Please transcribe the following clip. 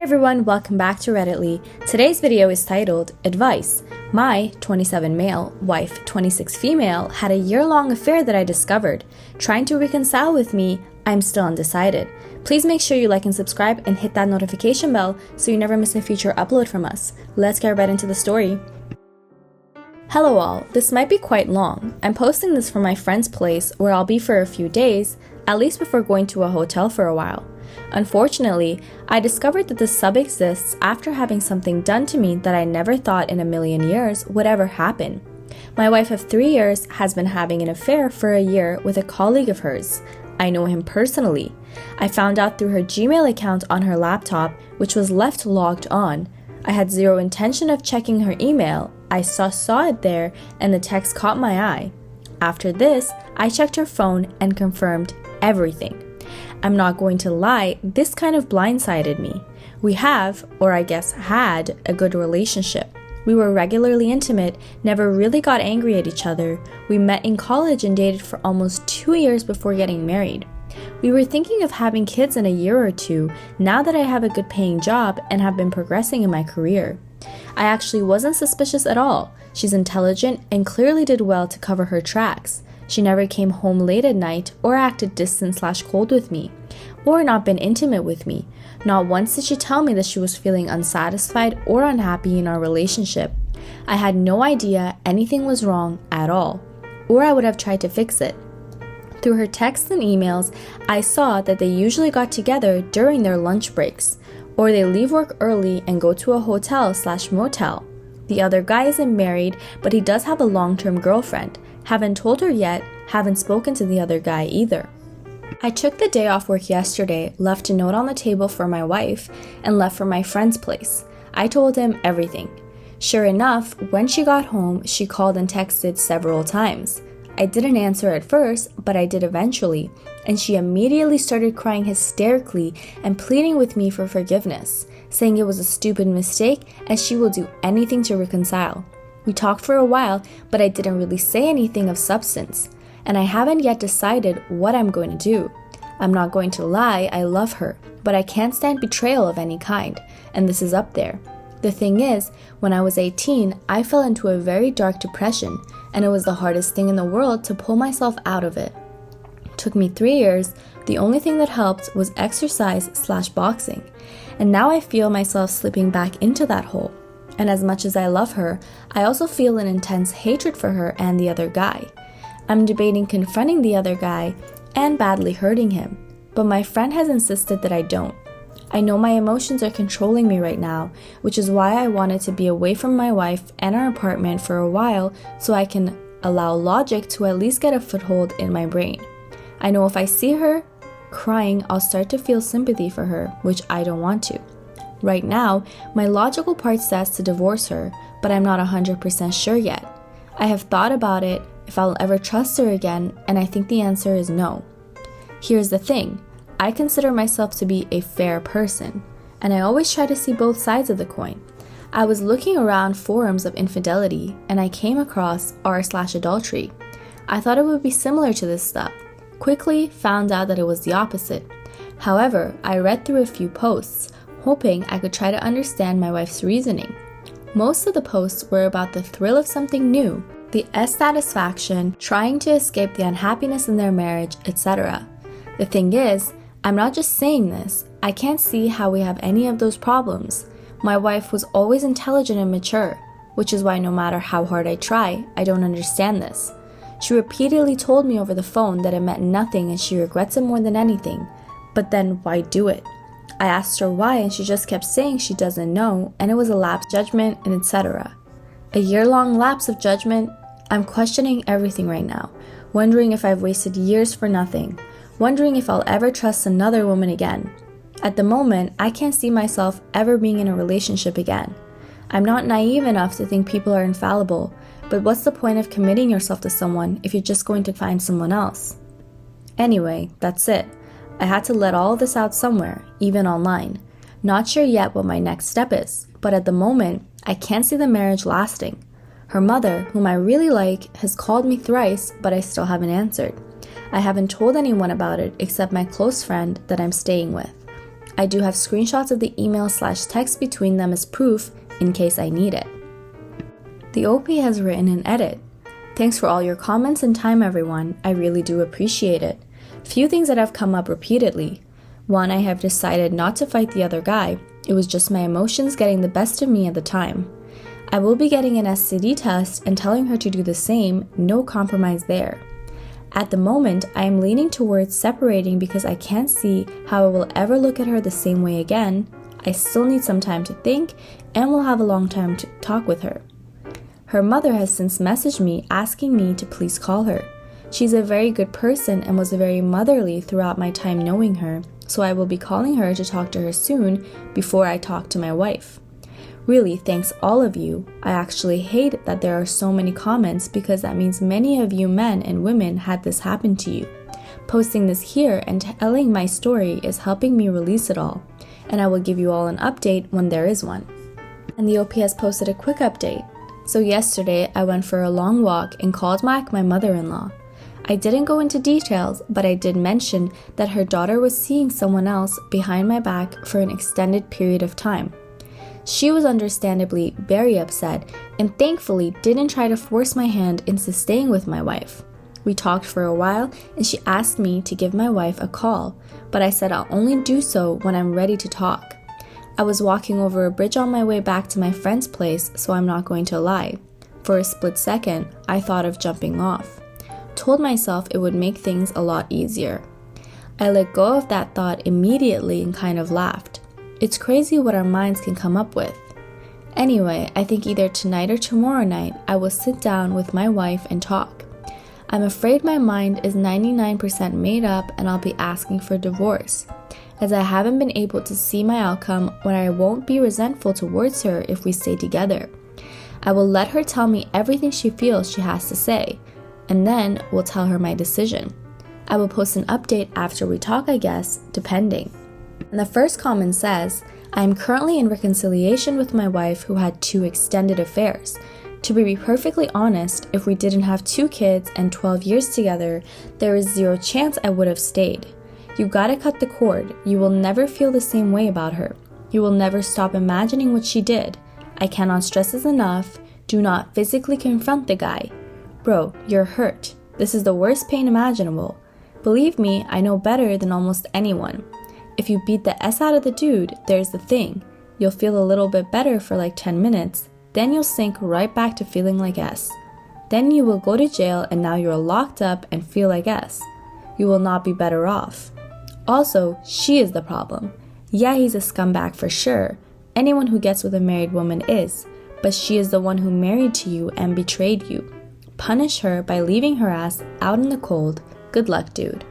Hey everyone, welcome back to Redditly. Today's video is titled Advice. My 27 male, wife 26 female had a year-long affair that I discovered. Trying to reconcile with me, I'm still undecided. Please make sure you like and subscribe and hit that notification bell so you never miss a future upload from us. Let's get right into the story. Hello all, this might be quite long. I'm posting this from my friend's place where I'll be for a few days, at least before going to a hotel for a while. Unfortunately, I discovered that this sub exists after having something done to me that I never thought in a million years would ever happen. My wife of 3 years has been having an affair for a year with a colleague of hers. I know him personally. I found out through her Gmail account on her laptop, which was left logged on. I had zero intention of checking her email. I saw it there and the text caught my eye. After this, I checked her phone and confirmed everything. I'm not going to lie, this kind of blindsided me. We have, or I guess had, a good relationship. We were regularly intimate, never really got angry at each other. We met in college and dated for almost 2 years before getting married. We were thinking of having kids in a year or two, now that I have a good paying job and have been progressing in my career. I actually wasn't suspicious at all. She's intelligent and clearly did well to cover her tracks. She never came home late at night or acted distant/cold with me, or not been intimate with me. Not once did she tell me that she was feeling unsatisfied or unhappy in our relationship. I had no idea anything was wrong at all, or I would have tried to fix it. Through her texts and emails, I saw that they usually got together during their lunch breaks, or they leave work early and go to a hotel/motel. The other guy isn't married, but he does have a long-term girlfriend. Haven't told her yet, haven't spoken to the other guy either. I took the day off work yesterday, left a note on the table for my wife, and left for my friend's place. I told him everything. Sure enough, when she got home, she called and texted several times. I didn't answer at first, but I did eventually, and she immediately started crying hysterically and pleading with me for forgiveness, saying it was a stupid mistake and she will do anything to reconcile. We talked for a while, but I didn't really say anything of substance, and I haven't yet decided what I'm going to do. I'm not going to lie, I love her, but I can't stand betrayal of any kind, and this is up there. The thing is, when I was 18, I fell into a very dark depression, and it was the hardest thing in the world to pull myself out of it. It took me 3 years. The only thing that helped was exercise/boxing, and now I feel myself slipping back into that hole. And as much as I love her, I also feel an intense hatred for her and the other guy. I'm debating confronting the other guy and badly hurting him, but my friend has insisted that I don't. I know my emotions are controlling me right now, which is why I wanted to be away from my wife and our apartment for a while so I can allow logic to at least get a foothold in my brain. I know if I see her crying, I'll start to feel sympathy for her, which I don't want to. Right now, my logical part says to divorce her, but I'm not 100% sure yet. I have thought about it, if I'll ever trust her again, and I think the answer is no. Here's the thing, I consider myself to be a fair person, and I always try to see both sides of the coin. I was looking around forums of infidelity, and I came across r/adultery. I thought it would be similar to this stuff. Quickly found out that it was the opposite. However, I read through a few posts, hoping I could try to understand my wife's reasoning. Most of the posts were about the thrill of something new, the satisfaction, trying to escape the unhappiness in their marriage, etc. The thing is, I'm not just saying this. I can't see how we have any of those problems. My wife was always intelligent and mature, which is why no matter how hard I try, I don't understand this. She repeatedly told me over the phone that it meant nothing and she regrets it more than anything. But then why do it? I asked her why and she just kept saying she doesn't know and it was a lapse of judgment and etc. A year-long lapse of judgment? I'm questioning everything right now, wondering if I've wasted years for nothing, wondering if I'll ever trust another woman again. At the moment, I can't see myself ever being in a relationship again. I'm not naive enough to think people are infallible, but what's the point of committing yourself to someone if you're just going to find someone else? Anyway, that's it. I had to let all of this out somewhere, even online. Not sure yet what my next step is, but at the moment, I can't see the marriage lasting. Her mother, whom I really like, has called me thrice, but I still haven't answered. I haven't told anyone about it except my close friend that I'm staying with. I do have screenshots of the email/text between them as proof in case I need it. The OP has written an edit. Thanks for all your comments and time, everyone. I really do appreciate it. Few things that have come up repeatedly. One, I have decided not to fight the other guy. It was just my emotions getting the best of me at the time. I will be getting an STD test and telling her to do the same, no compromise there. At the moment, I am leaning towards separating because I can't see how I will ever look at her the same way again. I still need some time to think and will have a long time to talk with her. Her mother has since messaged me asking me to please call her. She's a very good person and was very motherly throughout my time knowing her, so I will be calling her to talk to her soon before I talk to my wife. Really, thanks all of you. I actually hate that there are so many comments because that means many of you men and women had this happen to you. Posting this here and telling my story is helping me release it all, and I will give you all an update when there is one. And the OP has posted a quick update. So yesterday, I went for a long walk and called back my mother-in-law. I didn't go into details, but I did mention that her daughter was seeing someone else behind my back for an extended period of time. She was understandably very upset and thankfully didn't try to force my hand into staying with my wife. We talked for a while and she asked me to give my wife a call, but I said I'll only do so when I'm ready to talk. I was walking over a bridge on my way back to my friend's place, so I'm not going to lie. For a split second, I thought of jumping off. Told myself it would make things a lot easier. I let go of that thought immediately and kind of laughed. It's crazy what our minds can come up with. Anyway, I think either tonight or tomorrow night, I will sit down with my wife and talk. I'm afraid my mind is 99% made up and I'll be asking for divorce, as I haven't been able to see my outcome when I won't be resentful towards her if we stay together. I will let her tell me everything she feels she has to say, and then will tell her my decision. I will post an update after we talk, I guess, depending. And the first comment says, I am currently in reconciliation with my wife who had 2 extended affairs. To be perfectly honest, if we didn't have 2 kids and 12 years together, there is 0 chance I would have stayed. You gotta cut the cord. You will never feel the same way about her. You will never stop imagining what she did. I cannot stress this enough. Do not physically confront the guy. Bro, you're hurt. This is the worst pain imaginable. Believe me, I know better than almost anyone. If you beat the S out of the dude, there's the thing. You'll feel a little bit better for like 10 minutes. Then you'll sink right back to feeling like S. Then you will go to jail and now you're locked up and feel like S. You will not be better off. Also, she is the problem. Yeah, he's a scumbag for sure. Anyone who gets with a married woman is. But she is the one who married to you and betrayed you. Punish her by leaving her ass out in the cold. Good luck, dude.